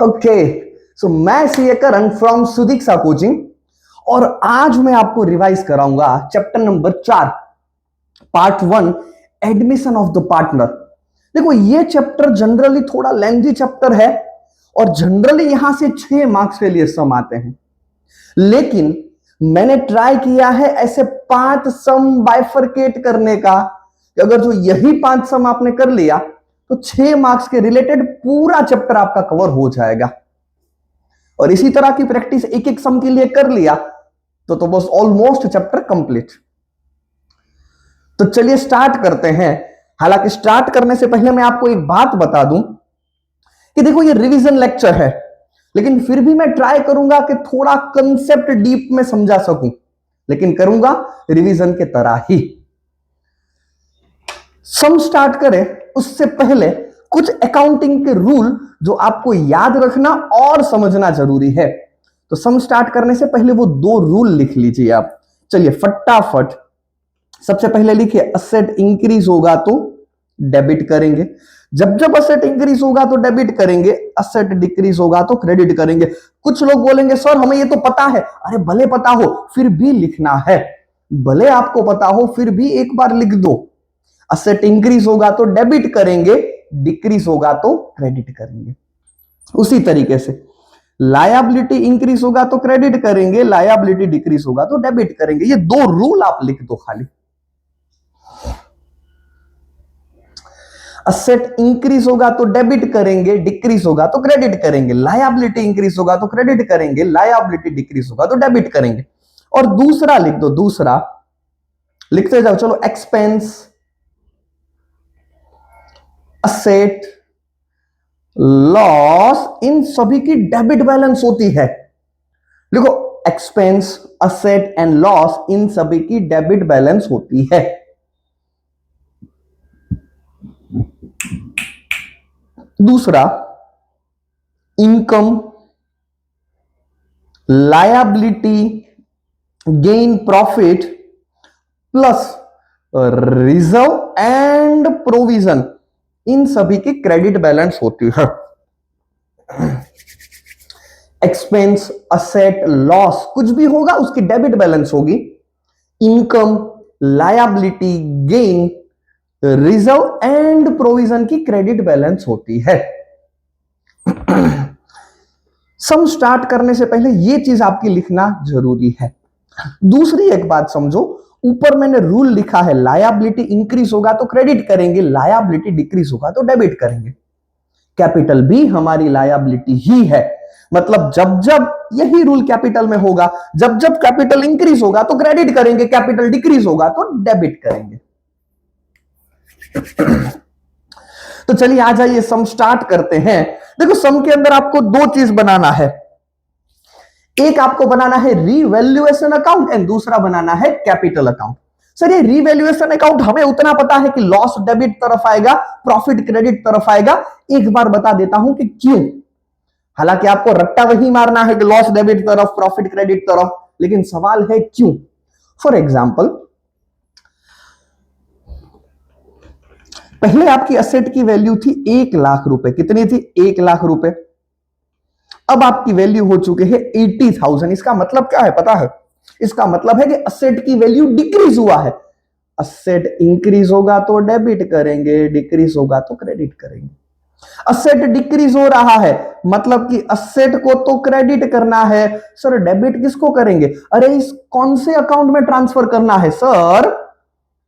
Okay, सो मैं CA Karan from Sudiksha coaching और आज मैं आपको रिवाइज कराऊंगा chapter number 4 part 1 admission of the partner. देखो ये चैप्टर जनरली थोड़ा लेंथी चैप्टर है और जनरली यहां से 6 मार्क्स के लिए सम आते हैं, लेकिन मैंने ट्राई किया है ऐसे 5 सम बाइफरकेट करने का कि अगर जो यही 5 सम आपने कर लिया तो 6 मार्क्स के रिलेटेड पूरा चैप्टर आपका कवर हो जाएगा। और इसी तरह की प्रैक्टिस एक एक सम के लिए कर लिया तो बस ऑलमोस्ट चैप्टर कंप्लीट। तो चलिए स्टार्ट करते हैं। हालांकि स्टार्ट करने से पहले मैं आपको एक बात बता दूं कि देखो ये रिवीजन लेक्चर है, लेकिन फिर भी मैं ट्राई करूंगा कि थोड़ा कंसेप्ट डीप में समझा सकूं, लेकिन करूंगा रिवीजन के तरह ही। सम स्टार्ट करें उससे पहले कुछ अकाउंटिंग के रूल जो आपको याद रखना और समझना जरूरी है। तो सम स्टार्ट करने से पहले वो 2 रूल लिख लीजिए आप। चलिए फटाफट सबसे पहले लिखिए, असेट इंक्रीज होगा तो डेबिट करेंगे। जब जब असेट इंक्रीज होगा तो डेबिट करेंगे, असेट डिक्रीज होगा तो क्रेडिट करेंगे। कुछ लोग बोलेंगे सर हमें ये तो पता है। अरे भले पता हो फिर भी लिखना है, भले आपको पता हो फिर भी एक बार लिख दो। असेट इंक्रीज होगा तो डेबिट करेंगे, डिक्रीज होगा तो क्रेडिट करेंगे। उसी तरीके से लायबिलिटी इंक्रीज होगा तो क्रेडिट करेंगे, लायबिलिटी डिक्रीज होगा तो डेबिट करेंगे। ये 2 रूल आप लिख दो खाली। असेट इंक्रीज होगा तो डेबिट करेंगे, डिक्रीज होगा तो क्रेडिट करेंगे। लायबिलिटी इंक्रीज होगा तो क्रेडिट करेंगे, लायबिलिटी डिक्रीज होगा तो डेबिट करेंगे। और दूसरा लिख दो, दूसरा लिखते जाओ। चलो एक्सपेंस, असेट, लॉस, इन सभी की डेबिट बैलेंस होती है। देखो expense, asset and loss in सभी की डेबिट बैलेंस होती है। दूसरा income, liability, gain, profit plus reserve and provision in सभी की क्रेडिट बैलेंस होती है। एक्सपेंस, असेट, लॉस कुछ भी होगा उसकी डेबिट बैलेंस होगी। Income, liability, gain, reserve and provision की क्रेडिट बैलेंस होती है। सम स्टार्ट करने से पहले यह चीज आपकी लिखना जरूरी है। दूसरी एक बात समझो, ऊपर मैंने रूल लिखा है लायबिलिटी इंक्रीज होगा तो क्रेडिट करेंगे, लायबिलिटी डिक्रीज होगा तो डेबिट करेंगे। कैपिटल भी हमारी लायबिलिटी ही है, मतलब जब जब यही रूल कैपिटल में होगा, जब जब कैपिटल इंक्रीज होगा तो क्रेडिट करेंगे, कैपिटल डिक्रीज होगा तो डेबिट करेंगे। तो चलिए आ जाइए सम स्टार्ट करते हैं। देखो सम के अंदर आपको 2 चीज बनाना है। एक आपको बनाना है रीवैल्यूएशन अकाउंट एंड दूसरा बनाना है कैपिटल अकाउंट। सर ये रीवैल्यूएशन अकाउंट हमें उतना पता है कि लॉस डेबिट तरफ आएगा, प्रॉफिट क्रेडिट तरफ आएगा। एक बार बता देता हूं कि क्यों। हालांकि आपको रट्टा वही मारना है कि लॉस डेबिट तरफ, प्रॉफिट क्रेडिट तरफ, लेकिन सवाल है क्यों। फॉर एग्जाम्पल, पहले आपकी असेट की वैल्यू थी 1 लाख रुपए। कितनी थी? 1 लाख रुपए। अब आपकी वैल्यू हो चुके हैं 80,000। इसका मतलब क्या है पता है? इसका मतलब है कि असेट की वैल्यू डिक्रीज हुआ है। असेट इंक्रीज होगा तो डेबिट करेंगे, डिक्रीज होगा तो क्रेडिट करेंगे। असेट डिक्रीज हो रहा है मतलब कि असेट को तो क्रेडिट करना है। सर डेबिट किसको करेंगे? अरे इस कौन से अकाउंट में ट्रांसफर करना है? सर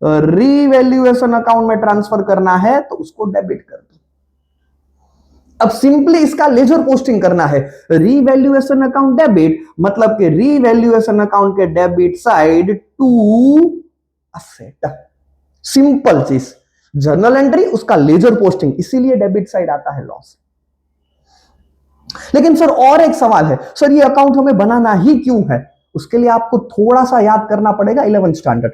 रीवैल्यूएशन अकाउंट में ट्रांसफर करना है तो उसको डेबिट कर दो। अब सिंपली इसका लेजर पोस्टिंग करना है। रीवैल्यूएशन अकाउंट डेबिट मतलब कि रीवैल्यूएशन अकाउंट के debit side to asset. Simple चीज, जर्नल एंट्री उसका लेजर पोस्टिंग, इसीलिए डेबिट साइड आता है लॉस। लेकिन सर और एक सवाल है, सर ये अकाउंट हमें बनाना ही क्यों है? उसके लिए आपको थोड़ा सा याद करना पड़ेगा 11th स्टैंडर्ड।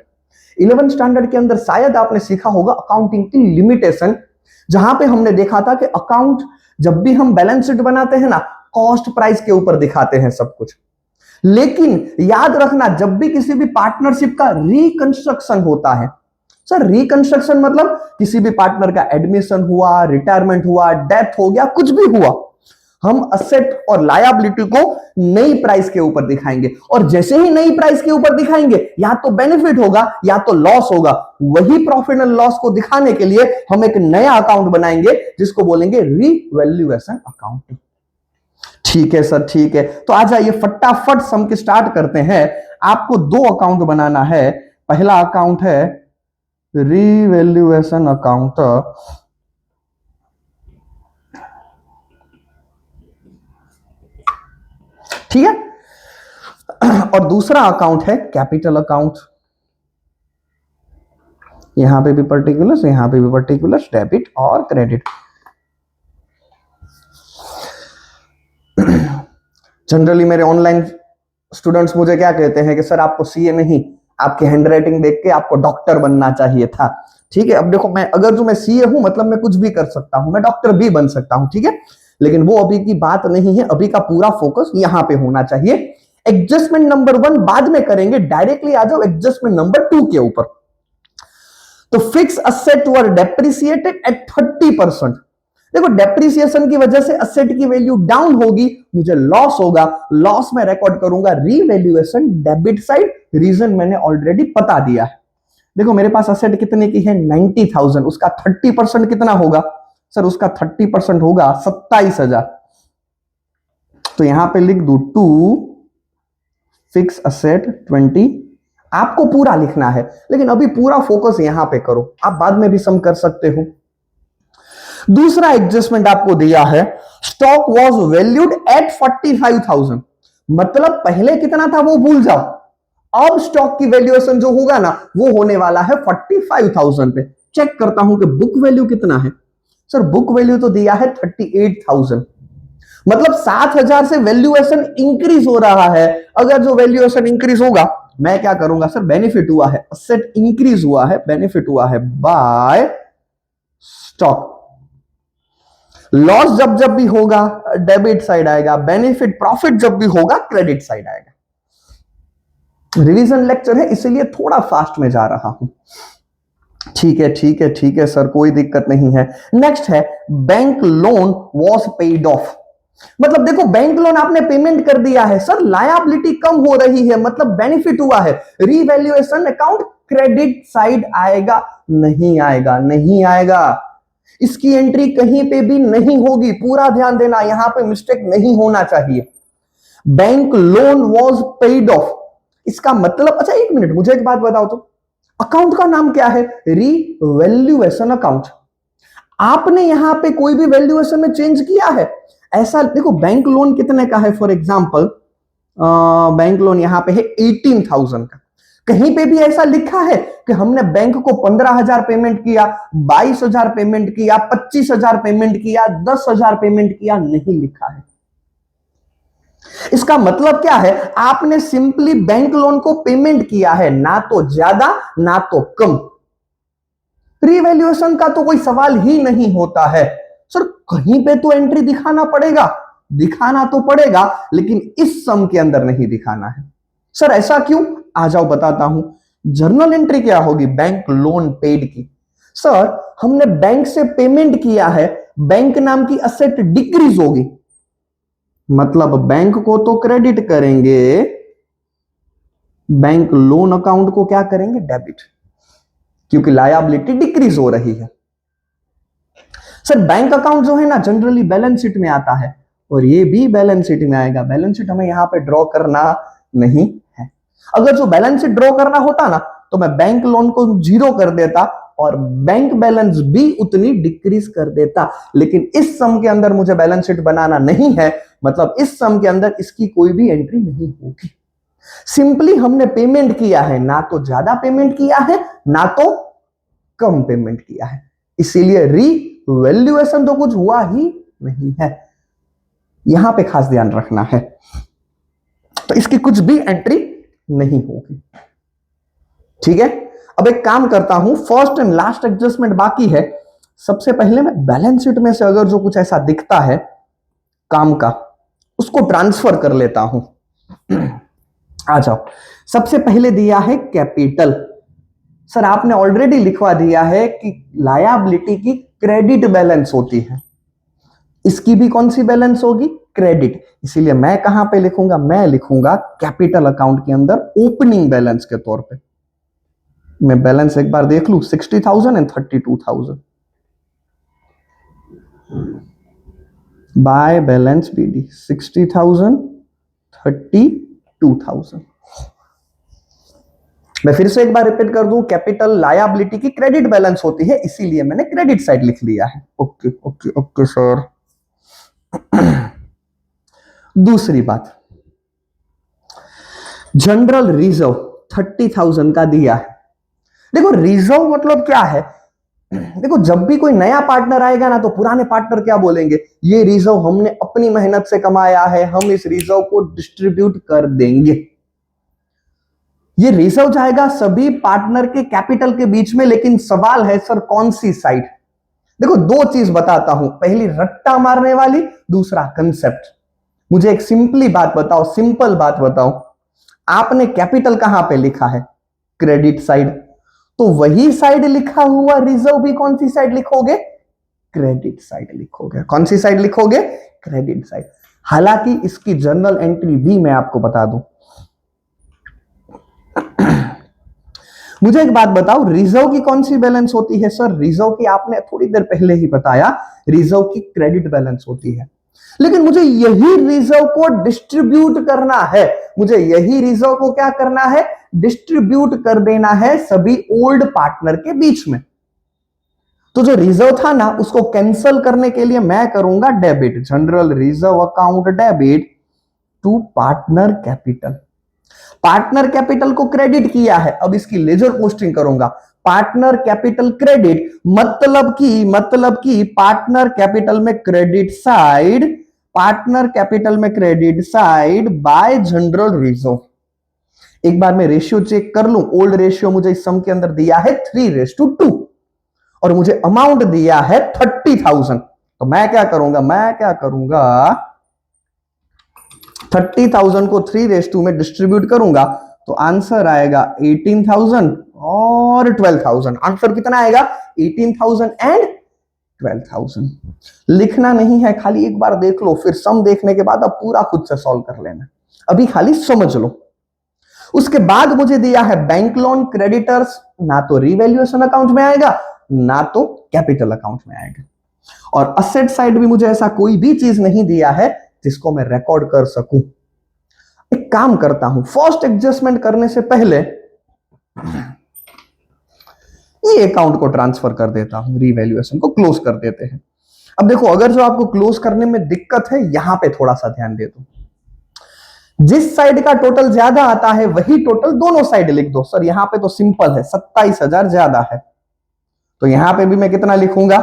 11th स्टैंडर्ड के अंदर शायद आपने सीखा होगा अकाउंटिंग की लिमिटेशन, जहां पे हमने देखा था कि अकाउंट जब भी हम बैलेंस शीट बनाते हैं ना, कॉस्ट प्राइस के ऊपर दिखाते हैं सब कुछ। लेकिन याद रखना, जब भी किसी भी पार्टनरशिप का रिकंस्ट्रक्शन होता है, सर रिकंस्ट्रक्शन मतलब किसी भी पार्टनर का एडमिशन हुआ, रिटायरमेंट हुआ, डेथ हो गया, कुछ भी हुआ, हम असेट और लायबिलिटी को नई प्राइस के ऊपर दिखाएंगे, और जैसे ही नई प्राइस के ऊपर दिखाएंगे या तो बेनिफिट होगा या तो लॉस होगा। वही प्रॉफिट एंड लॉस को दिखाने के लिए हम एक नया अकाउंट बनाएंगे जिसको बोलेंगे रीवैल्यूएशन अकाउंट। ठीक है सर, ठीक है। तो आ जाइए फटाफट सम के स्टार्ट करते हैं। आपको दो अकाउंट बनाना है। पहला अकाउंट है रीवैल्यूएशन अकाउंट, ठीक है, और दूसरा अकाउंट है कैपिटल अकाउंट। यहां पे भी पर्टिकुलर्स, यहां पे भी पर्टिकुलर्स, डेबिट और क्रेडिट। जनरली मेरे ऑनलाइन स्टूडेंट्स मुझे क्या कहते हैं कि सर आपको सीए नहीं, आपकी हैंडराइटिंग देख के आपको डॉक्टर बनना चाहिए था। ठीक है, अब देखो मैं अगर जो मैं सीए हूं मतलब मैं कुछ भी कर सकता हूं, मैं डॉक्टर भी बन सकता हूं, ठीक है, लेकिन वो अभी की बात नहीं है। अभी का पूरा फोकस यहां पे होना चाहिए। एडजस्टमेंट नंबर 1 बाद में करेंगे, डायरेक्टली आ जाओ एडजस्टमेंट नंबर 2 के ऊपर। तो फिक्स असेट वर डेप्रिसिएटेड एट 30%। देखो डेप्रिसिएशन की वजह से असेट की वैल्यू डाउन होगी, मुझे लॉस होगा, लॉस में रिकॉर्ड करूंगा रीवैल्यूएशन डेबिट साइड। रीजन मैंने ऑलरेडी बता दिया है। देखो मेरे पास असेट कितने की है 90,000, उसका 30% कितना होगा सर? उसका 30% होगा 27,000। तो यहां पे लिख दू टू फिक्स असेट 20। आपको पूरा लिखना है, लेकिन अभी पूरा फोकस यहां पे करो, आप बाद में भी सम कर सकते हो। दूसरा एडजस्टमेंट आपको दिया है, स्टॉक वॉज वैल्यूड एट 45,000। मतलब पहले कितना था वो भूल जाओ, अब स्टॉक की वैल्यूएशन जो होगा ना वो होने वाला है 45,000 पे। चेक करता हूं कि बुक वैल्यू कितना है। सर बुक वैल्यू तो दिया है 38,000, मतलब 7,000 से वैल्यूएशन इंक्रीज हो रहा है। अगर जो वैल्यूएशन इंक्रीज होगा मैं क्या करूंगा सर? बेनिफिट हुआ है, असेट इंक्रीज हुआ है, बेनिफिट हुआ है बाय स्टॉक। लॉस जब जब भी होगा डेबिट साइड आएगा, बेनिफिट प्रॉफिट जब भी होगा क्रेडिट साइड आएगा। रिवीजन लेक्चर है इसलिए थोड़ा फास्ट में जा रहा हूं। ठीक है, ठीक है, ठीक है सर, कोई दिक्कत नहीं है। नेक्स्ट है bank loan was paid of. मतलब देखो बैंक लोन आपने पेमेंट कर दिया है सर, लायबिलिटी कम हो रही है, मतलब बेनिफिट हुआ है। रीवैल्यूएशन अकाउंट क्रेडिट साइड आएगा? नहीं आएगा, नहीं आएगा। इसकी एंट्री कहीं पे भी नहीं होगी, पूरा ध्यान देना, यहां पे मिस्टेक नहीं होना चाहिए। Bank loan was paid of, इसका मतलब, अच्छा एक मिनट मुझे एक बात बताओ तो, अकाउंट का नाम क्या है? Revaluation account. आपने यहां पे कोई भी वैल्यूएशन में चेंज किया है? ऐसा देखो बैंक लोन कितने का है, फॉर एग्जांपल बैंक लोन यहां पे है 18,000 का। कहीं पे भी ऐसा लिखा है कि हमने बैंक को 15,000 पेमेंट किया, 22,000 पेमेंट किया, 25,000 पेमेंट किया, 10,000 पेमेंट किया? नहीं लिखा है। इसका मतलब क्या है? आपने सिंपली बैंक लोन को पेमेंट किया है, ना तो ज्यादा ना तो कम। रीवैल्यूएशन का तो कोई सवाल ही नहीं होता है। सर कहीं पे तो एंट्री दिखाना पड़ेगा, दिखाना तो पड़ेगा, लेकिन इस सम के अंदर नहीं दिखाना है। सर ऐसा क्यों? आ जाओ बताता हूं। जर्नल एंट्री क्या होगी? बैंक लोन पेड की। सर हमने बैंक से पेमेंट किया है, बैंक नाम की असेट डिक्रीज होगी, मतलब बैंक को तो क्रेडिट करेंगे, बैंक लोन अकाउंट को क्या करेंगे? डेबिट, क्योंकि लायबिलिटी डिक्रीज हो रही है। सर बैंक अकाउंट जो है ना जनरली बैलेंस शीट में आता है, और ये भी बैलेंस शीट में आएगा। बैलेंस शीट हमें यहां पे ड्रॉ करना नहीं है। अगर जो बैलेंस शीट ड्रॉ करना होता ना तो मैं बैंक लोन को 0 कर देता और बैंक बैलेंस भी उतनी डिक्रीज कर देता, लेकिन इस सम के अंदर मुझे बैलेंस शीट बनाना नहीं है, मतलब इस सम के अंदर इसकी कोई भी एंट्री नहीं होगी। सिंपली हमने पेमेंट किया है, ना तो ज्यादा पेमेंट किया है ना तो कम पेमेंट किया है, इसीलिए रीवैल्यूएशन तो कुछ हुआ ही नहीं है। यहां पे खास ध्यान रखना है, तो इसकी कुछ भी एंट्री नहीं होगी। ठीक है, अब एक काम करता हूं, फर्स्ट एंड लास्ट एडजस्टमेंट बाकी है। सबसे पहले मैं बैलेंस शीट में से अगर जो कुछ ऐसा दिखता है काम का, उसको ट्रांसफर कर लेता हूं। आ जाओ, सबसे पहले दिया है कैपिटल। सर आपने ऑलरेडी लिखवा दिया है कि लायबिलिटी की क्रेडिट बैलेंस होती है, इसकी भी कौन सी बैलेंस होगी? क्रेडिट। इसीलिए मैं कहां पे लिखूंगा? मैं लिखूंगा कैपिटल अकाउंट के अंदर ओपनिंग बैलेंस के तौर पे। मैं बैलेंस एक बार देख लूं, 60,000 एंड 32,000 बाय बैलेंस बीडी, 60,000 32,000। मैं फिर से एक बार रिपीट कर दूं, कैपिटल लायबिलिटी की क्रेडिट बैलेंस होती है, इसीलिए मैंने क्रेडिट साइड लिख लिया है। Okay okay okay sir. दूसरी बात, जनरल रिजर्व 30,000 का दिया है। देखो रिजर्व मतलब क्या है? देखो जब भी कोई नया पार्टनर आएगा ना, तो पुराने पार्टनर क्या बोलेंगे? ये रिजर्व हमने अपनी मेहनत से कमाया है, हम इस रिजर्व को डिस्ट्रीब्यूट कर देंगे। ये रिजर्व जाएगा सभी पार्टनर के कैपिटल के बीच में, लेकिन सवाल है सर कौन सी साइड? देखो दो चीज बताता हूं, पहली रट्टा मारने वाली, दूसरा कंसेप्ट। मुझे एक सिंपली बात बताओ, सिंपल बात बताओ, आपने कैपिटल कहां पे लिखा है? Credit side. तो वही साइड लिखा हुआ रिजर्व भी कौन सी साइड लिखोगे? क्रेडिट साइड लिखोगे। कौन सी साइड लिखोगे? Credit side. हालांकि इसकी जर्नल एंट्री भी मैं आपको बता दूं। मुझे एक बात बताओ, रिजर्व की कौन सी बैलेंस होती है? सर रिजर्व की आपने थोड़ी देर पहले ही बताया, रिजर्व की क्रेडिट बैलेंस होती है। लेकिन मुझे यही रिजर्व को डिस्ट्रीब्यूट करना है। मुझे यही रिजर्व को क्या करना है? डिस्ट्रीब्यूट कर देना है सभी ओल्ड पार्टनर के बीच में। तो जो रिजर्व था ना, उसको कैंसिल करने के लिए मैं करूंगा debit, general reserve account debit to partner capital. Partner capital को क्रेडिट किया है, अब इसकी लेजर पोस्टिंग करूंगा, पार्टनर कैपिटल क्रेडिट, मतलब की पार्टनर कैपिटल में क्रेडिट साइड, पार्टनर कैपिटल में credit side by general reserve. एक बार मैं रेशियो चेक कर लूं, ओल्ड रेशियो मुझे इस सम के अंदर दिया है 3:2 और मुझे अमाउंट दिया है 30,000। तो मैं क्या करूंगा 30,000 को 3:2 में डिस्ट्रीब्यूट करूंगा, तो आंसर आएगा 18,000 और 12,000। आंसर कितना आएगा? 18,000 एंड 12,000। लिखना नहीं है, खाली एक बार देख लो, फिर सम देखने के बाद अब पूरा खुद से सॉल्व कर लेना। अभी खाली समझ लो। उसके बाद मुझे दिया है बैंक लोन क्रेडिटर्स, ना तो रिवैल्यूएशन अकाउंट में आएगा ना तो कैपिटल अकाउंट में आएगा। और असेट साइड भी मुझे ऐसा कोई भी चीज नहीं दिया है जिसको मैं रिकॉर्ड कर सकूं। एक काम करता हूं, फर्स्ट एडजस्टमेंट करने से पहले ये अकाउंट को ट्रांसफर कर देता हूं, रिवैल्यूएशन को क्लोज कर देते हैं। अब देखो, अगर जो आपको क्लोज करने में दिक्कत है, यहां पे थोड़ा सा ध्यान दे दो। जिस साइड का टोटल ज्यादा आता है वही टोटल दोनों साइड लिख दो। सर यहां पे तो सिंपल है, 27,000 ज्यादा है, तो यहां पे भी मैं कितना लिखूंगा?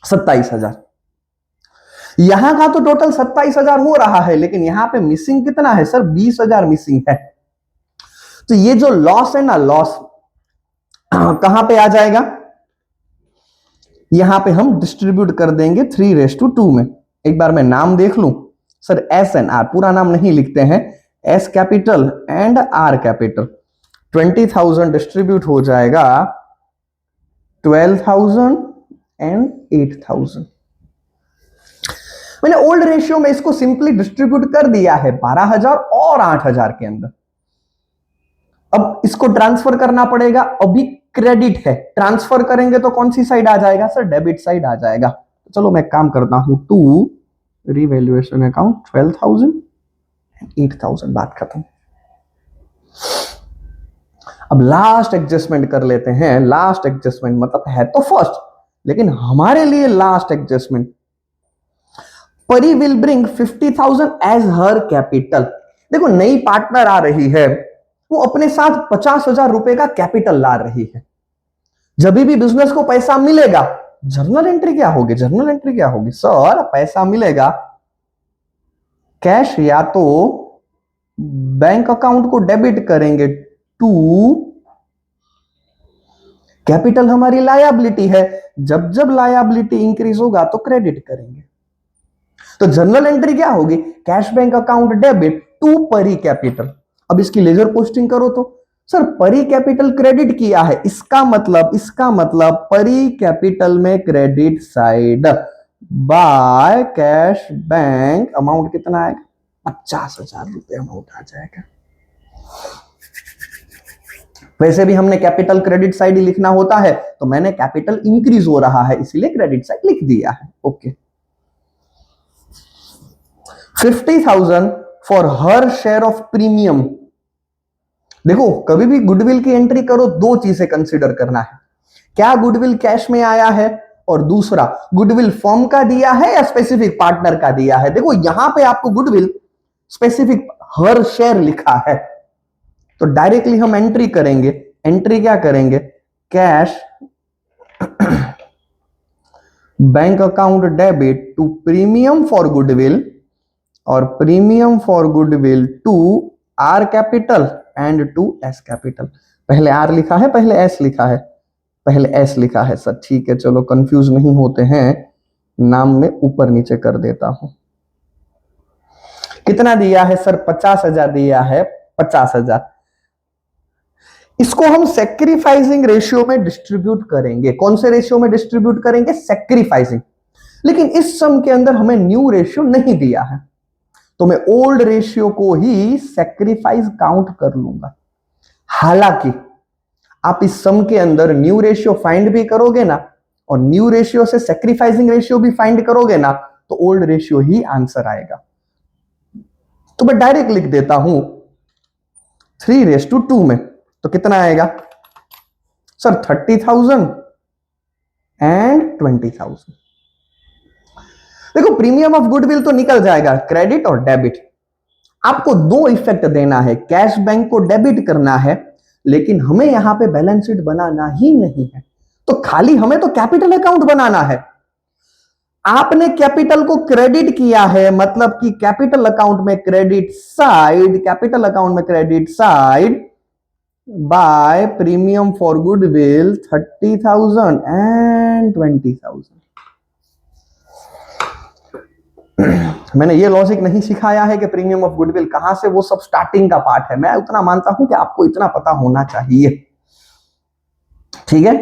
27,000। यहां का तो टोटल 27,000 हो रहा है, लेकिन यहां पे मिसिंग कितना है? सर 20,000 मिसिंग है। तो ये जो लॉस है ना, लॉस कहां पे आ जाएगा? यहां पे हम डिस्ट्रीब्यूट कर देंगे 3:2 में। एक बार मैं नाम देख लूं, सर एस एंड आर, पूरा नाम नहीं लिखते हैं, S capital and are capital. 20,000 distribute हो जाएगा 12,000 एंड 8,000। मैंने ओल्ड रेशियो में इसको सिंपली डिस्ट्रीब्यूट कर दिया है 12,000 और 8,000 के अंदर। अब इसको ट्रांसफर करना पड़ेगा, अभी क्रेडिट है, ट्रांसफर करेंगे तो कौन सी साइड आ जाएगा? सर डेबिट साइड आ जाएगा। तो चलो मैं काम करता हूं, टू रिवैल्यूएशन अकाउंट 12,000 8,000, बात खत्म। अब लास्ट एडजस्टमेंट कर लेते हैं। लास्ट एडजस्टमेंट मतलब है तो फर्स्ट, लेकिन हमारे लिए last adjustment, Pari will bring 50,000 as her capital. देखो नई पार्टनर आ रही है, वो अपने साथ 50,000 रुपए का कैपिटल ला रही है। जब भी बिजनेस को पैसा मिलेगा, जर्नल एंट्री क्या होगी? जर्नल एंट्री क्या होगी? सर पैसा मिलेगा, कैश या तो बैंक अकाउंट को डेबिट करेंगे टू कैपिटल, हमारी लायबिलिटी है, जब जब लायबिलिटी इंक्रीज होगा तो क्रेडिट करेंगे। तो जर्नल एंट्री क्या होगी? Cash bank account debit to Pari capital. अब इसकी लेजर पोस्टिंग करो तो सर परी कैपिटल क्रेडिट किया है, इसका मतलब परी कैपिटल में credit side bye cash bank amount कितना है, 50,000 रुपए अमाउंट आ जाएगा। वैसे भी हमने कैपिटल क्रेडिट साइड ही लिखना होता है, तो मैंने कैपिटल इंक्रीज हो रहा है इसीलिए क्रेडिट साइड लिख दिया है। Okay, 50,000 for her share of premium. देखो कभी भी गुडविल की एंट्री करो दो चीजें कंसीडर करना है, क्या गुडविल कैश में आया है और दूसरा गुडविल फर्म का दिया है या स्पेसिफिक पार्टनर का दिया है। देखो यहां पे आपको गुडविल स्पेसिफिक हर शेयर लिखा है, तो डायरेक्टली हम एंट्री करेंगे। एंट्री क्या करेंगे, cash bank account debit to premium for goodwill और premium for goodwill to R capital and to S capital. पहले आर लिखा है, पहले एस लिखा है, पहले एस लिखा है सर, ठीक है चलो कंफ्यूज नहीं होते हैं, नाम में ऊपर नीचे कर देता हूं। कितना दिया है सर, 50,000 दिया है, 50,000। इसको हम सेक्रीफाइसिंग रेशियो में डिस्ट्रीब्यूट करेंगे। कौन से रेशियो में डिस्ट्रीब्यूट करेंगे, सेक्रीफाइसिंग। लेकिन इस सम के अंदर हमें न्यू रेशियो नहीं दिया है, तो मैं ओल्ड रेशियो को ही सेक्रीफाइस काउंट कर लूंगा। हालांकि आप इस सम के अंदर न्यू रेशियो फाइंड भी करोगे ना, और न्यू रेशियो से सेक्रीफाइसिंग रेशियो भी फाइंड करोगे ना, तो ओल्ड रेशियो ही आंसर आएगा। तो मैं डायरेक्ट लिख देता हूं 3:2 में, तो कितना आएगा सर, 30,000 एंड 20,000। देखो प्रीमियम ऑफ गुडविल तो निकल जाएगा, क्रेडिट और डेबिट। आपको दो इफेक्ट देना है, कैश बैंक को डेबिट करना है, लेकिन हमें यहां पे बैलेंस शीट बनाना ही नहीं है, तो खाली हमें तो कैपिटल अकाउंट बनाना है। आपने कैपिटल को क्रेडिट किया है, मतलब कि कैपिटल अकाउंट में क्रेडिट साइड, कैपिटल अकाउंट में credit side by premium for goodwill 30,000 and 20,000। मैंने ये लॉजिक नहीं सिखाया है कि प्रीमियम ऑफ गुडविल कहां से, वो सब स्टार्टिंग का पार्ट है। मैं उतना मानता हूं कि आपको इतना पता होना चाहिए, ठीक है।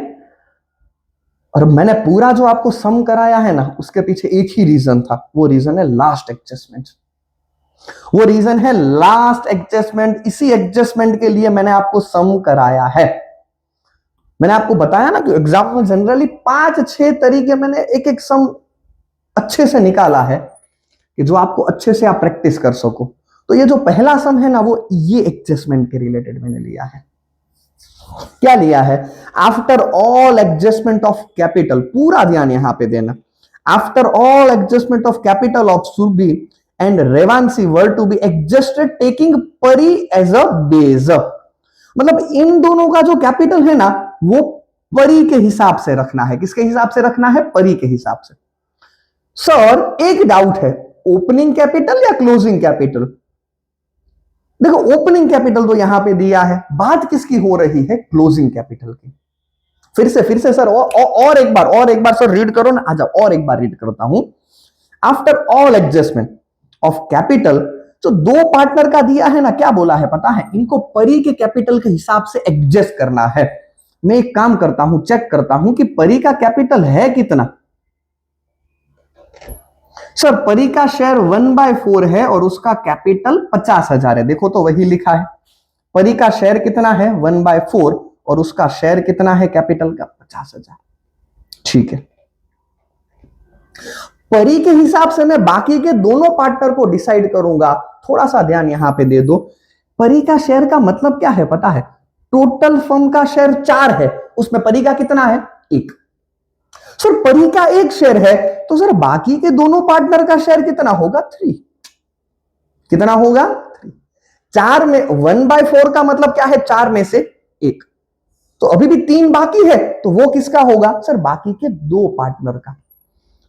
और मैंने पूरा जो आपको सम कराया है ना, उसके पीछे एक ही रीजन था, वो रीजन है लास्ट एडजस्टमेंट। वो रीजन है लास्ट एडजस्टमेंट, इसी एडजस्टमेंट के लिए मैंने आपको सम कराया है। मैंने आपको बताया ना कि एग्जाम में जनरली 5-6 तरीके मैंने एक एक सम अच्छे से निकाला है कि जो आपको अच्छे से आप प्रैक्टिस कर सको। तो ये जो पहला सम है ना, वो ये एडजस्टमेंट के रिलेटेड मैंने लिया है। क्या लिया है, after all adjustment of capital, पूरा ध्यान यहां पे देना, after all adjustment of capital of Surbhi and Revanshi were to be adjusted taking Pari as a base. मतलब इन दोनों का जो कैपिटल है ना, वो परी के हिसाब से रखना है। किसके हिसाब से रखना है, परी के हिसाब से। सर एक डाउट है, ओपनिंग कैपिटल या क्लोजिंग कैपिटल। देखो ओपनिंग कैपिटल तो यहां पे दिया है, बात किसकी हो रही है, क्लोजिंग कैपिटल की। फिर से सर और एक बार सर रीड करो ना, आ जाओ और एक बार रीड करता हूं। After all adjustment of capital, जो दो पार्टनर का दिया है ना, क्या बोला है पता है, इनको परी के कैपिटल के हिसाब से एडजस्ट करना है। मैं एक काम करता हूं, चेक करता हूं कि परी का कैपिटल है कितना। सर परी का शेयर 1/4 है और उसका कैपिटल 50,000 है। देखो तो वही लिखा है, परी का शेयर कितना है 1/4 और उसका शेयर कितना है कैपिटल का 50,000। ठीक है, परी के हिसाब से मैं बाकी के दोनों पार्टनर को डिसाइड करूंगा। थोड़ा सा ध्यान यहां पे दे दो, परी का शेयर का मतलब क्या है पता है, टोटल फर्म का शेयर 4 है, उसमें परी का कितना है 1। सर परी का 1 शेयर है, तो सर बाकी के दोनों पार्टनर का शेयर कितना होगा 3। कितना होगा 3। 4 में 1/4 का मतलब क्या है, 4 में से 1, तो अभी भी 3 बाकी है, तो वो किसका होगा सर, बाकी के 2 पार्टनर का।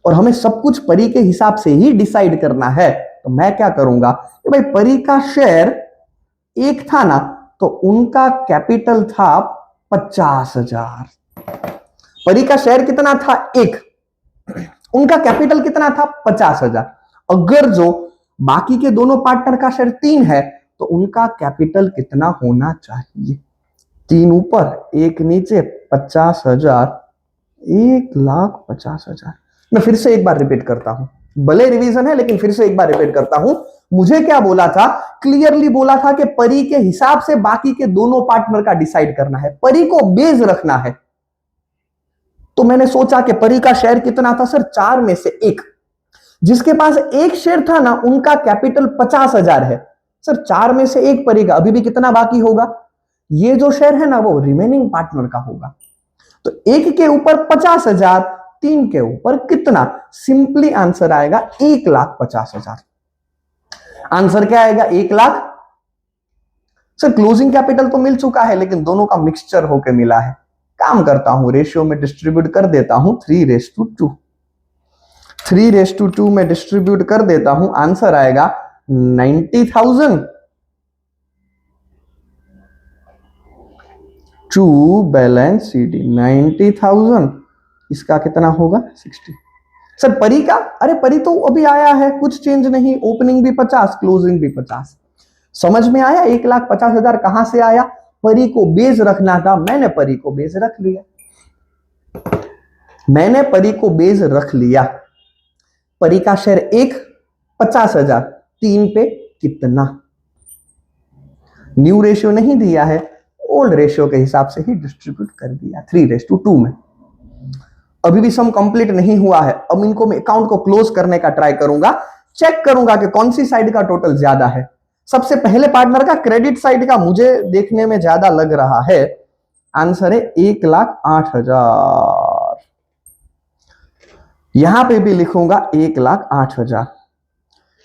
और हमें सब कुछ परी के हिसाब से ही डिसाइड करना है, तो मैं क्या करूंगा कि भाई परी का शेयर 1 था ना, तो उनका कैपिटल था 50,000। परी का शेयर कितना था 1, उनका कैपिटल कितना था 50,000। अगर जो बाकी के दोनों पार्टनर का शेयर 3 है, तो उनका कैपिटल कितना होना चाहिए। 3 ऊपर 1 नीचे, 50,000, 1,50,000। मैं फिर से एक बार रिपीट करता हूं, भले रिवीजन है लेकिन फिर से एक बार रिपीट करता हूं। मुझे क्या बोला था, क्लियरली बोला था कि परी के हिसाब से बाकी के दोनों पार्टनर का डिसाइड करना है, परी को बेस रखना है। तो मैंने सोचा कि परी का शेयर कितना था सर, 4 में से 1। जिसके पास 1 शेयर था ना, उनका कैपिटल 50,000 है सर। 4 में से 1 परी का, अभी भी कितना बाकी होगा, ये जो शेयर है ना वो रिमेनिंग पार्टनर का होगा। तो 1 के ऊपर 50,000, 3 के ऊपर कितना, सिंपली आंसर आएगा 1,50,000। आंसर क्या आएगा, 1,00,000। सर क्लोजिंग कैपिटल तो मिल चुका है लेकिन दोनों का मिक्सचर होकर मिला है। काम करता हूं, रेशियो में डिस्ट्रीब्यूट कर देता हूं, 3:2। 3:2 में डिस्ट्रीब्यूट कर देता हूं, आंसर आएगा 90,000 टू बैलेंस सीडी। 90,000, इसका कितना होगा, 60। सर परी का, अरे परी तो अभी आया है, कुछ चेंज नहीं, ओपनिंग भी 50, क्लोजिंग भी 50। समझ में आया 1,50,000 कहां से आया, परी को बेस रखना था, मैंने परी को बेस रख लिया। मैंने परी को बेस रख लिया। परी का शेयर 1, 50,000, 3 पे कितना, न्यू रेशियो नहीं दिया है, ओल्ड रेशियो के हिसाब से ही डिस्ट्रीब्यूट कर दिया 3:2 में। अभी भी सम कंप्लीट नहीं हुआ है, अब इनको मैं अकाउंट को क्लोज करने का ट्राई करूंगा, चेक करूंगा कि कौन सी साइड का टोटल ज्यादा है। सबसे पहले पार्टनर का क्रेडिट साइड का मुझे देखने में ज्यादा लग रहा है, आंसर है 1,08,000। यहां पे भी लिखूंगा 1,08,000।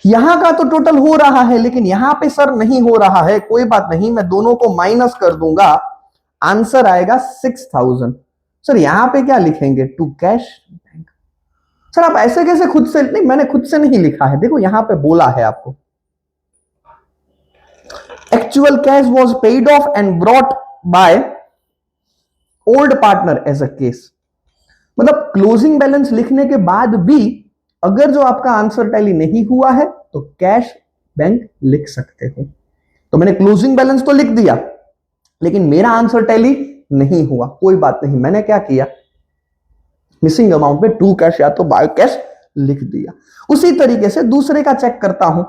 यहां का तो टोटल हो रहा है लेकिन यहां पे सर नहीं हो रहा है, कोई बात नहीं, मैं दोनों को माइनस कर दूंगा, आंसर आएगा 6,000। सर यहां पे क्या लिखेंगे, टू कैश बैंक। सर आप ऐसे कैसे खुद से, नहीं मैंने खुद से नहीं लिखा है, देखो यहां पे बोला है आपको, actual cash was paid off and brought by old partner as a case. मतलब क्लोजिंग बैलेंस लिखने के बाद भी अगर जो आपका आंसर टैली नहीं हुआ है तो कैश बैंक लिख सकते हो। तो मैंने क्लोजिंग बैलेंस तो लिख दिया लेकिन मेरा आंसर टैली नहीं हुआ, कोई बात नहीं, मैंने क्या किया, मिसिंग अमाउंट पे टू कैश या तो बाय कैश लिख दिया। उसी तरीके से दूसरे का चेक करता हूं,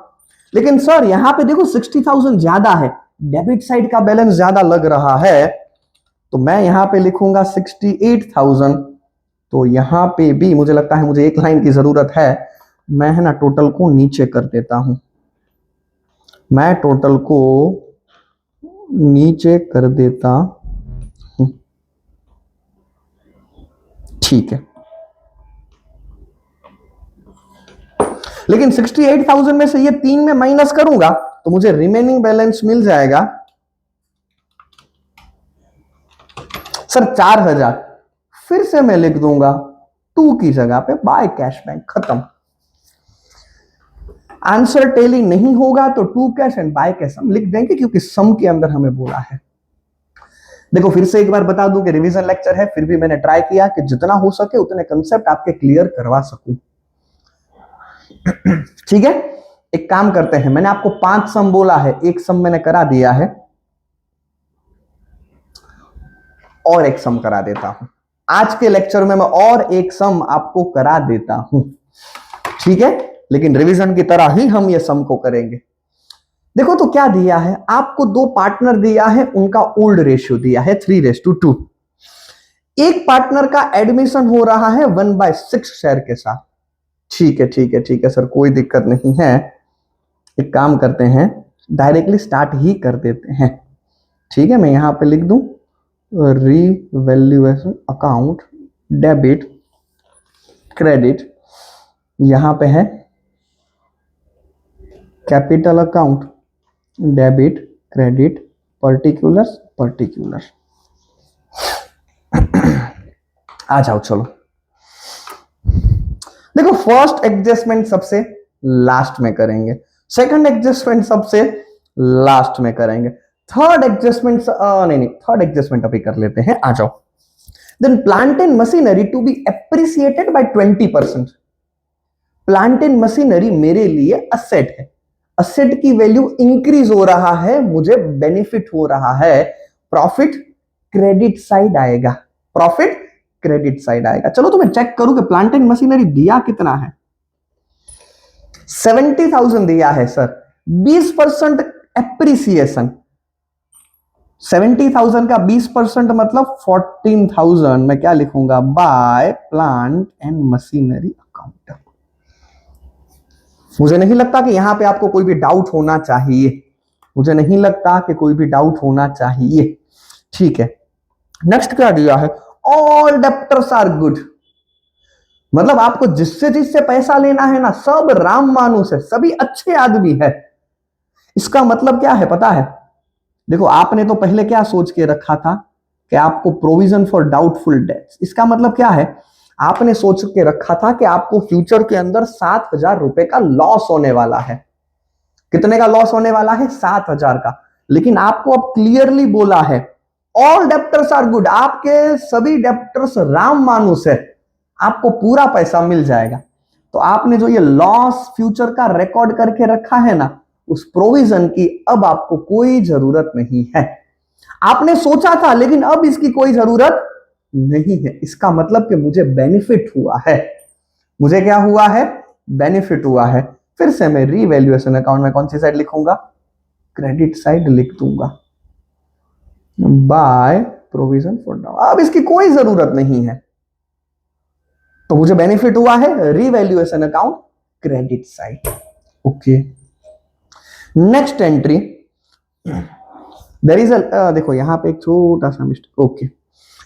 लेकिन सर यहां पे देखो 60,000 ज्यादा है, डेबिट साइड का बैलेंस ज्यादा लग रहा है, तो मैं यहां पे लिखूंगा 68,000। तो यहां पे भी मुझे लगता है मुझे एक लाइन की जरूरत है, मैं है ना टोटल को नीचे कर देता हूं, मैं टोटल को नीचे कर देता हूं, ठीक है। लेकिन 68,000 में से ये 3 में माइनस करूंगा तो मुझे रिमेनिंग बैलेंस मिल जाएगा सर 4,000। फिर से मैं लिख दूंगा 2 की जगह पे बाय कैश बैंक, खत्म। आंसर टैली नहीं होगा तो to cash and by cash हम लिख देंगे क्योंकि सम के अंदर हमें बोला है। देखो फिर से एक बार बता दूं कि रिवीजन लेक्चर है, फिर भी मैंने ट्राई किया कि जितना हो सके उतने कंसेप्ट आपके क्लियर करवा सकूं। ठीक है, एक काम करते हैं, मैंने आपको 5 सम बोला है, एक सम मैंने करा दिया है और एक सम करा देता हूं। आज के लेक्चर में मैं और एक सम आपको करा देता हूं, ठीक है, लेकिन रिवीजन की तरह ही हम ये सम को करेंगे। देखो तो क्या दिया है आपको, 2 पार्टनर दिया है, उनका ओल्ड रेशियो दिया है 3:2। एक पार्टनर का एडमिशन हो रहा है 1/6 शेयर के साथ। ठीक है ठीक है ठीक है सर, कोई दिक्कत नहीं है, एक काम करते हैं डायरेक्टली स्टार्ट ही कर देते हैं। ठीक है, मैं यहां पे लिख दूं रीवैल्यूएशन अकाउंट डेबिट क्रेडिट, यहां पे है capital account debit credit particulars particular. आ जाओ चलो, देखो फर्स्ट एडजस्टमेंट सबसे लास्ट में करेंगे, सेकंड एडजस्टमेंट सबसे लास्ट में करेंगे, थर्ड एडजस्टमेंट नहीं थर्ड एडजस्टमेंट अभी कर लेते हैं, आ जाओ। Then plant and machinery to be appreciated by 20%। Plant and machinery मेरे लिए असेट है, असेट की वैल्यू इंक्रीज हो रहा है, मुझे बेनिफिट हो रहा है, प्रॉफिट क्रेडिट साइड आएगा, प्रॉफिट क्रेडिट साइड आएगा। चलो तो मैं चेक करूं कि प्लांट एंड मशीनरी दिया कितना है। 70,000 दिया है सर, 20% एप्रिसिएशन। 70,000 का 20% मतलब 14,000। मैं क्या लिखूंगा, by plant and machinery account. मुझे नहीं लगता कि यहां पे आपको कोई भी डाउट होना चाहिए, मुझे नहीं लगता कि कोई भी डाउट होना चाहिए। ठीक है, नेक्स्ट क्या दिया है, ऑल डेप्टर्स आर गुड। मतलब आपको जिससे जिससे पैसा लेना है ना, सब राम मानुस है, सभी अच्छे आदमी है। इसका मतलब क्या है पता है? देखो आपने तो पहले क्या सोच के रखा था कि आपको प्रोविजन फॉर डाउटफुल डेट्स, इसका मतलब क्या है, आपने सोच के रखा था कि आपको फ्यूचर के अंदर 7,000 रुपए का लॉस होने वाला है। कितने का लॉस होने वाला है? 7,000 का। लेकिन आपको अब क्लियरली बोला है ऑल डेप्टर्स आर गुड, आपके सभी डेप्टर्स राम मानुस है, आपको पूरा पैसा मिल जाएगा। तो आपने जो ये लॉस फ्यूचर का रिकॉर्ड करके रखा है ना, उस प्रोविजन की अब आपको कोई जरूरत नहीं है। आपने सोचा था लेकिन अब इसकी कोई जरूरत नहीं है। इसका मतलब कि मुझे बेनिफिट हुआ है। मुझे क्या हुआ है? बेनिफिट हुआ है। फिर से मैं रीवैल्यूएशन अकाउंट में कौन सी साइड लिखूंगा? क्रेडिट साइड लिख दूंगा, बाय प्रोविजन फॉर डाउन। अब इसकी कोई जरूरत नहीं है, तो मुझे बेनिफिट हुआ है revaluation account credit side. Okay, next entry there is a, देखो यहां पे एक छोटा सा mistake. Okay,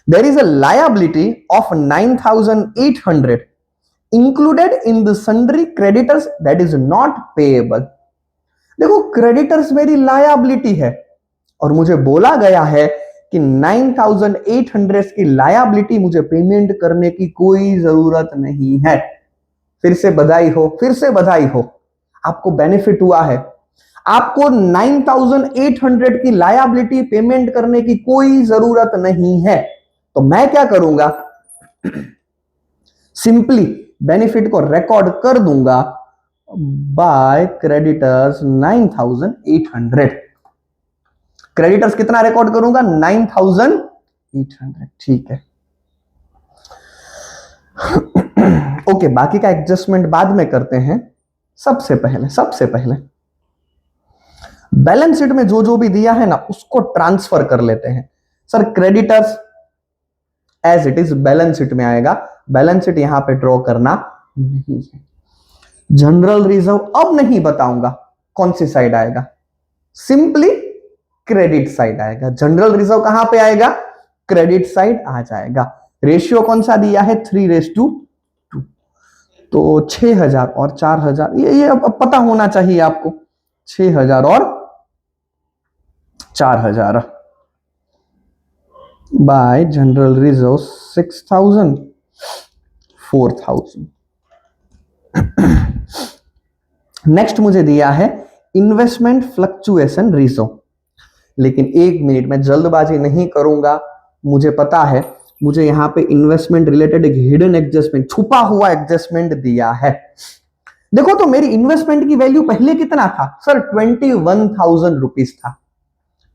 there is a liability of 9,800 included in the sundry creditors that is not payable. देखो क्रेडिटर्स मेरी लायबिलिटी है और मुझे बोला गया है कि 9,800 की लायबिलिटी मुझे पेमेंट करने की कोई जरूरत नहीं है। फिर से बधाई हो, फिर से बधाई हो, आपको बेनिफिट हुआ है। आपको 9,800 की लायबिलिटी पेमेंट करने की कोई जरूरत नहीं है। तो मैं क्या करूंगा, सिंपली बेनिफिट को रिकॉर्ड कर दूंगा बाय क्रेडिटर्स 9,800। क्रेडिटर्स कितना रिकॉर्ड करूंगा? 9,800। ठीक है, ओके, बाकी का एडजस्टमेंट बाद में करते हैं। सबसे पहले बैलेंस शीट में जो जो भी दिया है ना, उसको ट्रांसफर कर लेते हैं। Sir creditors as it is balance sheet में आएगा, बैलेंस शीट यहां पे ड्रॉ करना नहीं है। जनरल रिजर्व अब नहीं बताऊंगा कौन सी साइड आएगा, सिंपली क्रेडिट साइड आएगा। जनरल रिजर्व कहां पे आएगा? क्रेडिट साइड आ जाएगा। रेशियो कौन सा दिया है? 3:2। तो 6,000 और 4,000, ये अब पता होना चाहिए आपको। 6,000 और 4,000 बाय जनरल रिजर्व 6,000 4,000। नेक्स्ट मुझे दिया है इन्वेस्टमेंट फ्लक्चुएशन रिजर्व, लेकिन एक मिनट में जल्दबाजी नहीं करूंगा। मुझे पता है, मुझे यहां पे इन्वेस्टमेंट रिलेटेड एक हिडन एडजस्टमेंट, छुपा हुआ एडजस्टमेंट दिया है। देखो तो मेरी इन्वेस्टमेंट की वैल्यू पहले कितना था सर? 21,000 रुपीज था।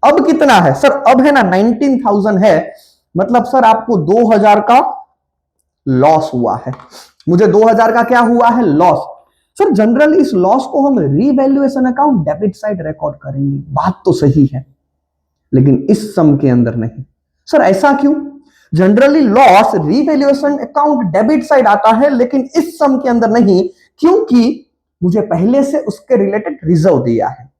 अब कितना है सर? अब है ना 19,000 है। मतलब सर आपको 2,000 का लॉस हुआ है। मुझे 2,000 का क्या हुआ है? लॉस। सर जनरली इस लॉस को हम revaluation account debit side record करेंगे, बात तो सही है, लेकिन इस सम के अंदर नहीं। सर ऐसा क्यों? Generally loss revaluation account debit side आता है, लेकिन इस सम के अंदर नहीं, क्योंकि मुझे पहले से उसके रिलेटेड रिजर्व दिया है।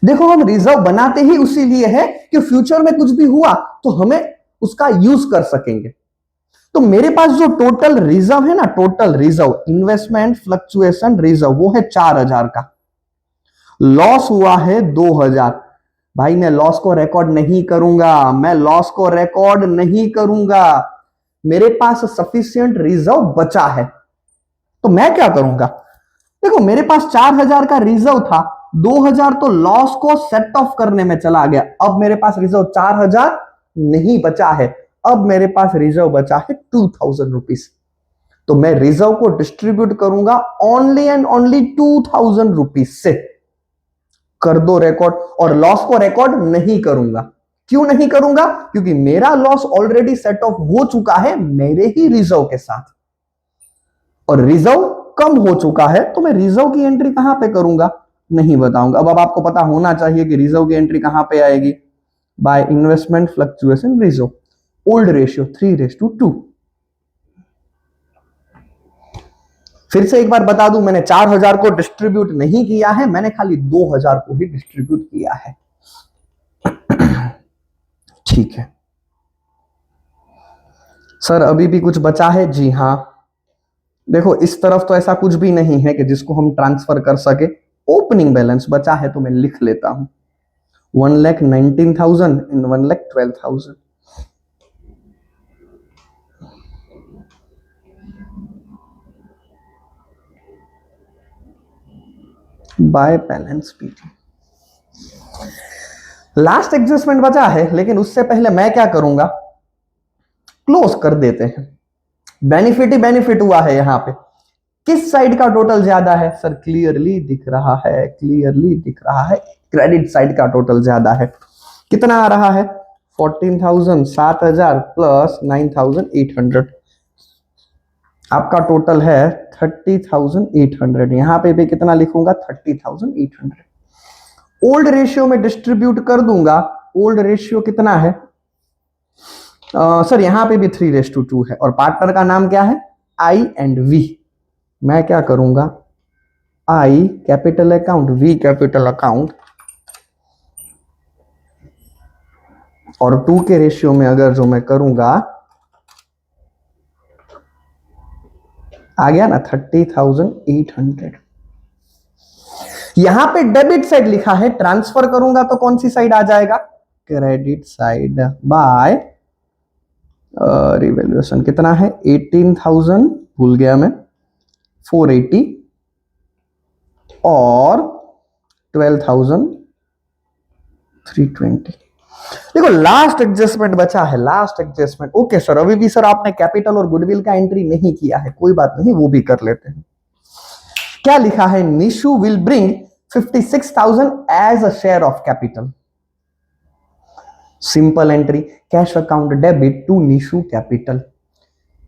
देखो हम रिजर्व बनाते ही उसी लिए है कि फ्यूचर में कुछ भी हुआ तो हमें उसका यूज कर सकेंगे। तो मेरे पास जो टोटल रिजर्व है ना, total reserve investment fluctuation reserve, वो है 4,000 का। लॉस हुआ है 2,000। भाई मैं लॉस को रिकॉर्ड नहीं करूंगा, मैं लॉस को रिकॉर्ड नहीं करूंगा। मेरे पास सफिशिएंट रिजर्व बचा है, तो मैं क्या करूंगा? देखो मेरे पास 4,000 का रिजर्व था, 2,000 तो लॉस को सेट ऑफ करने में चला गया। अब मेरे पास रिजर्व 4,000 नहीं बचा है, अब मेरे पास रिजर्व बचा है 2,000 रुपीज। तो मैं रिजर्व को डिस्ट्रीब्यूट करूंगा ओनली एंड ओनली 2,000 रुपीज से। कर दो रिकॉर्ड, और लॉस को रिकॉर्ड नहीं करूंगा। क्यों नहीं करूंगा? क्योंकि मेरा लॉस ऑलरेडी सेट ऑफ हो चुका है मेरे ही रिजर्व के साथ, और रिजर्व कम हो चुका है, तो मैं रिजर्व की एंट्री कहां पे करूंगा? नहीं बताऊंगा। अब आपको पता होना चाहिए कि रिजर्व की एंट्री कहां पे आएगी? By investment fluctuation reserve, old ratio 3:2। फिर से एक बार बता दूं, मैंने 4000 को डिस्ट्रीब्यूट नहीं किया है, मैंने खाली 2000 को ही डिस्ट्रीब्यूट किया है। ठीक है सर, अभी भी कुछ बचा है? जी हाँ, देखो इस तरफ तो ऐसा कुछ भी नहीं है कि जिसको हम ट्रांसफर कर सके। ओपनिंग बैलेंस बचा है तो मैं लिख लेता हूं, 1,19,000 इन 1,12,000। By balance PT. Last adjustment बचा है, लेकिन उससे पहले मैं क्या करूंगा, क्लोज कर देते हैं। बेनिफिट ही बेनिफिट हुआ है। यहां पे किस साइड का टोटल ज्यादा है? सर क्लियरली दिख रहा है, क्लियरली दिख रहा है, क्रेडिट साइड का टोटल ज्यादा है। कितना आ रहा है? 14,000, 7,000 प्लस 9,800, आपका टोटल है 30,800। यहां पे भी कितना लिखूंगा? 30,800। ओल्ड रेशियो में डिस्ट्रीब्यूट कर दूंगा। ओल्ड रेशियो कितना है? सर यहां पे भी 3:2 है, और पार्टनर का नाम क्या है? I and V. मैं क्या करूंगा, I capital account, V capital account, और 2 के रेशियो में अगर जो मैं करूंगा, आ गया ना 30,800। यहां पे डेबिट साइड लिखा है, ट्रांसफर करूंगा तो कौन सी साइड आ जाएगा? Credit side. बाय रिवैल्यूएशन कितना है? 18,000, भूल गया मैं, 480 और 12,320। देखो लास्ट एडजस्टमेंट बचा है, लास्ट एडजस्टमेंट। ओके सर, अभी भी सर आपने कैपिटल और गुडविल का एंट्री नहीं किया है, कोई बात नहीं, वो भी कर लेते हैं। क्या लिखा है? Nishu will bring 56,000 as a share of capital. Simple entry, cash account debit to Nishu capital.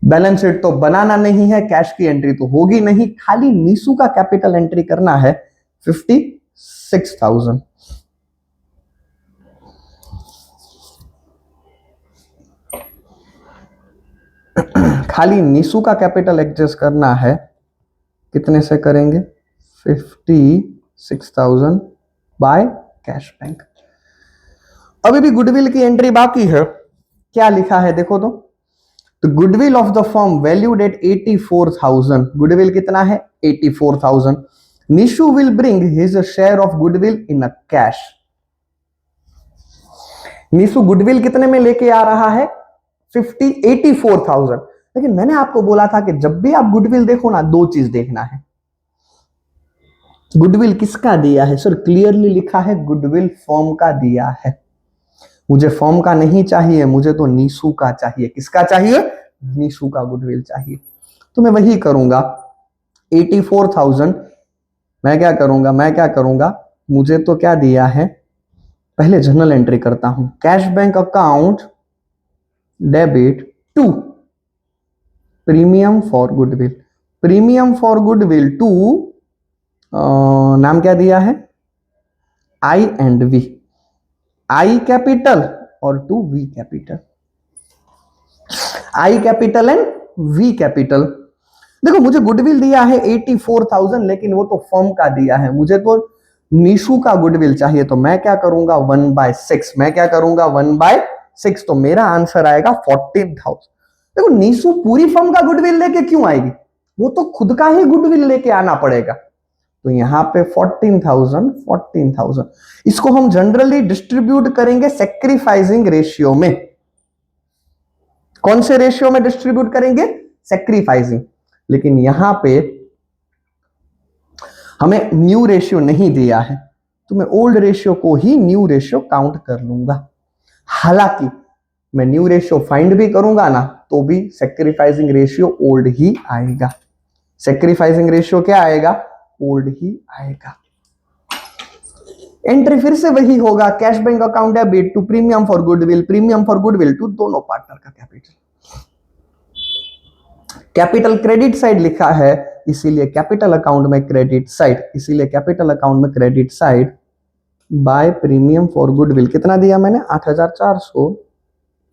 Balance sheet तो बनाना नहीं है, कैश की एंट्री तो होगी नहीं, खाली निशु का कैपिटल एंट्री करना है 56,000। खाली निशु का कैपिटल एडजस्ट करना है। कितने से करेंगे? 56,000 बाय कैश बैंक। अभी भी गुडविल की एंट्री बाकी है। क्या लिखा है देखो तो goodwill of the firm valued at 84,000। Goodwill कितना है? 84,000। Nishu will bring his share of goodwill in a cash. Nishu goodwill कितने में लेके आ रहा है? 84,000। लेकिन मैंने आपको बोला था कि जब भी आप गुडविल देखो ना, दो चीज देखना है। गुडविल किसका दिया है? सर क्लियरली लिखा है गुडविल फर्म का दिया है। मुझे फर्म का नहीं चाहिए, मुझे तो निशु का चाहिए। किसका चाहिए? निशु का गुडविल चाहिए। तो मैं वही करूंगा, 84,000। मैं क्या करूंगा, मुझे तो क्या दिया है, पहले जनरल एंट्री करता हूं। Cash bank account debit to premium for goodwill. Premium for goodwill to, नाम क्या दिया है? I and V. I capital और to V capital. I capital and V capital. देखो मुझे गुडविल दिया है 84,000, लेकिन वो तो फर्म का दिया है, मुझे तो निशु का गुडविल चाहिए। तो मैं क्या करूंगा? 1/6। मैं क्या करूंगा? 1/6। तो मेरा आंसर आएगा 14,000। देखो निशु पूरी फर्म का गुडविल लेके क्यों आएगी? वो तो खुद का ही गुडविल लेके आना पड़ेगा। तो यहां पे 14,000। इसको हम जनरली डिस्ट्रीब्यूट करेंगे सेक्रीफाइसिंग रेशियो में। कौन से रेशियो में डिस्ट्रीब्यूट करेंगे? सेक्रीफाइसिंग। लेकिन यहां पे हमें न्यू रेशियो नहीं दिया है, तो मैं ओल्ड रेशियो को ही न्यू रेशियो काउंट कर लूंगा। हालांकि मैं न्यू रेशियो फाइंड भी करूंगा ना, तो भी सेक्रीफाइसिंग रेशियो ओल्ड ही आएगा। सेक्रीफाइसिंग रेशियो क्या आएगा? ओल्ड ही आएगा। एंट्री फिर से वही होगा, cash bank account debit to premium for goodwill, premium for goodwill to दोनों पार्टनर का कैपिटल। कैपिटल क्रेडिट साइड लिखा है, इसीलिए कैपिटल अकाउंट में क्रेडिट साइड, इसीलिए कैपिटल अकाउंट में credit side by premium for goodwill. कितना दिया मैंने? 8,400,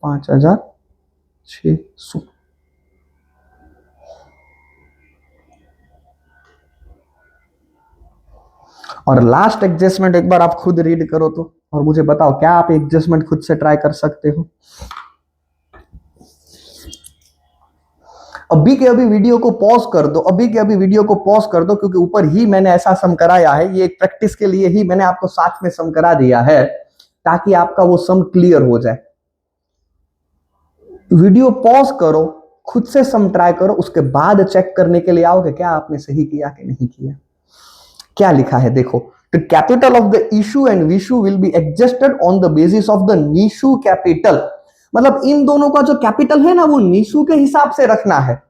5,600। और लास्ट एडजस्टमेंट एक बार आप खुद रीड करो तो, और मुझे बताओ क्या आप एडजस्टमेंट खुद से ट्राई कर सकते हो? अभी के अभी वीडियो को पॉज कर दो, अभी के अभी वीडियो को पॉज कर दो, क्योंकि ऊपर ही मैंने ऐसा सम कराया है, ये एक प्रैक्टिस के लिए ही मैंने आपको साथ में सम करा दिया है, ताकि आपका वो सम क्लियर हो जाए। वीडियो पॉज करो, खुद से सम ट्राई करो, उसके बाद चेक करने के लिए आओगे क्या आपने सही किया कि नहीं किया। क्या लिखा है देखो, the capital of the issue and Vishu will be adjusted on the basis of the Nishu capital. मतलब इन दोनों का जो कैपिटल है ना, वो निशू के हिसाब से रखना है।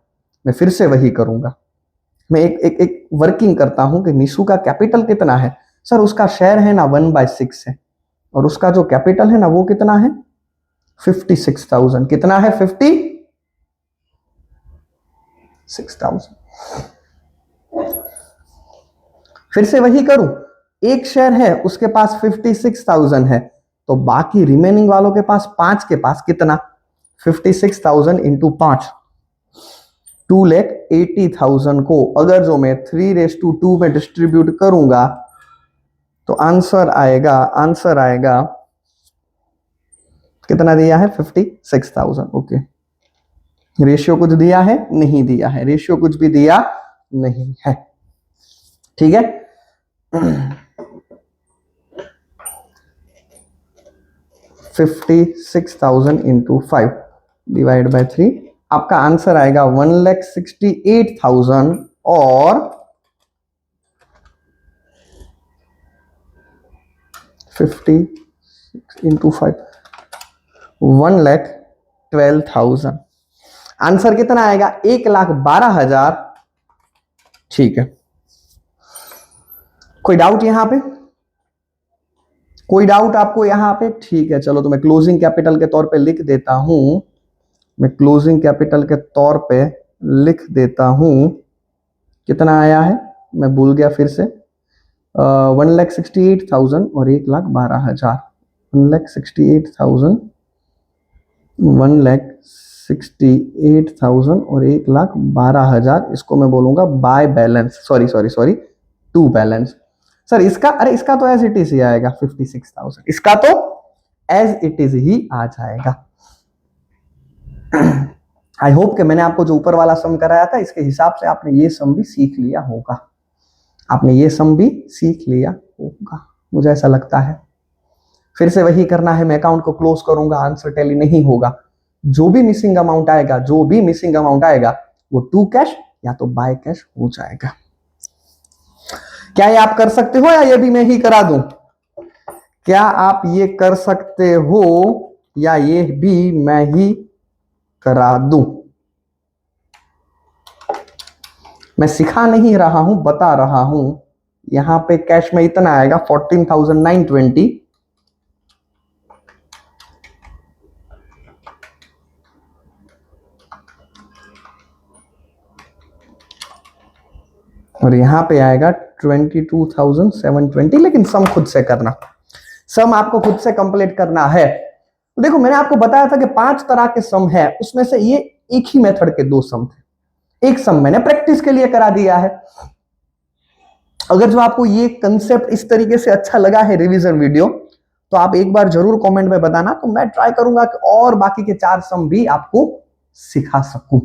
मैं फिर से वही करूंगा, मैं एक वर्किंग करता हूं कि निशू का कैपिटल कितना है। सर उसका शेयर है ना 1/6 है, और उसका जो कैपिटल है ना वो कितना है 56,000। कितना है? 56,000। फिर से वही करूं, एक शेयर है उसके पास 56,000 है, तो बाकी रिमेनिंग वालों के पास 5 के पास कितना? 56,000 इंटू 5, 2,80,000 को अगर जो मैं 3:2 में डिस्ट्रीब्यूट करूंगा तो आंसर आएगा कितना दिया है? 56,000। ओके, रेशियो कुछ दिया है? नहीं दिया है, रेशियो कुछ भी दिया नहीं है। ठीक है, 56,000 इंटू 5 डिवाइड बाय 3, आपका आंसर आएगा 1,68,000 और 56 इंटू 5 1,12,000। आंसर कितना आएगा? 1,12,000। ठीक है, कोई डाउट यहां पे? कोई डाउट आपको यहां पे? ठीक है, चलो तो मैं क्लोजिंग कैपिटल के तौर पे लिख देता हूं, मैं क्लोजिंग कैपिटल के तौर पे लिख देता हूं। कितना आया है मैं भूल गया, फिर से 1,68,000 और 1,12,000। 1,68,000, 1,68,000 और 1,12,000, इसको मैं बोलूंगा by balance, sorry to balance. Sir इसका, अरे इसका तो एज इट इज ही आएगा 56,000, इसका तो एज इट इज ही आ जाएगा। आई होप कि मैंने आपको जो ऊपर वाला सम कराया था इसके हिसाब से आपने ये सम भी सीख लिया होगा, आपने ये सम भी सीख लिया होगा, मुझे ऐसा लगता है। फिर से वही करना है, मैं अकाउंट को क्लोज करूंगा, आंसर टैली नहीं होगा, जो भी मिसिंग अमाउंट आएगा वो टू कैश या तो बाय कैश हो जाएगा। क्या ये आप कर सकते हो या ये भी मैं ही करा दूं? क्या आप ये कर सकते हो या ये भी मैं ही करा दूं? मैं सिखा नहीं रहा हूं, बता रहा हूं। यहां पे कैश में इतना आएगा 14,920, और यहां पे आएगा 22,720। लेकिन सम खुद से करना, सम आपको खुद से कंप्लीट करना है। तो देखो मैंने आपको बताया था कि 5 तरह के सम है, उसमें से ये एक ही मेथड के 2 सम थे, एक सम मैंने प्रैक्टिस के लिए करा दिया है। अगर जो आपको ये कंसेप्ट इस तरीके से अच्छा लगा है रिवीजन वीडियो, तो आप एक बार जरूर कमेंट में बताना, तो मैं ट्राई करूंगा कि और बाकी के 4 सम भी आपको सिखा सकूं।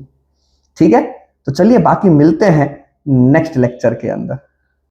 ठीक है, तो चलिए बाकी मिलते हैं नेक्स्ट लेक्चर के अंदर।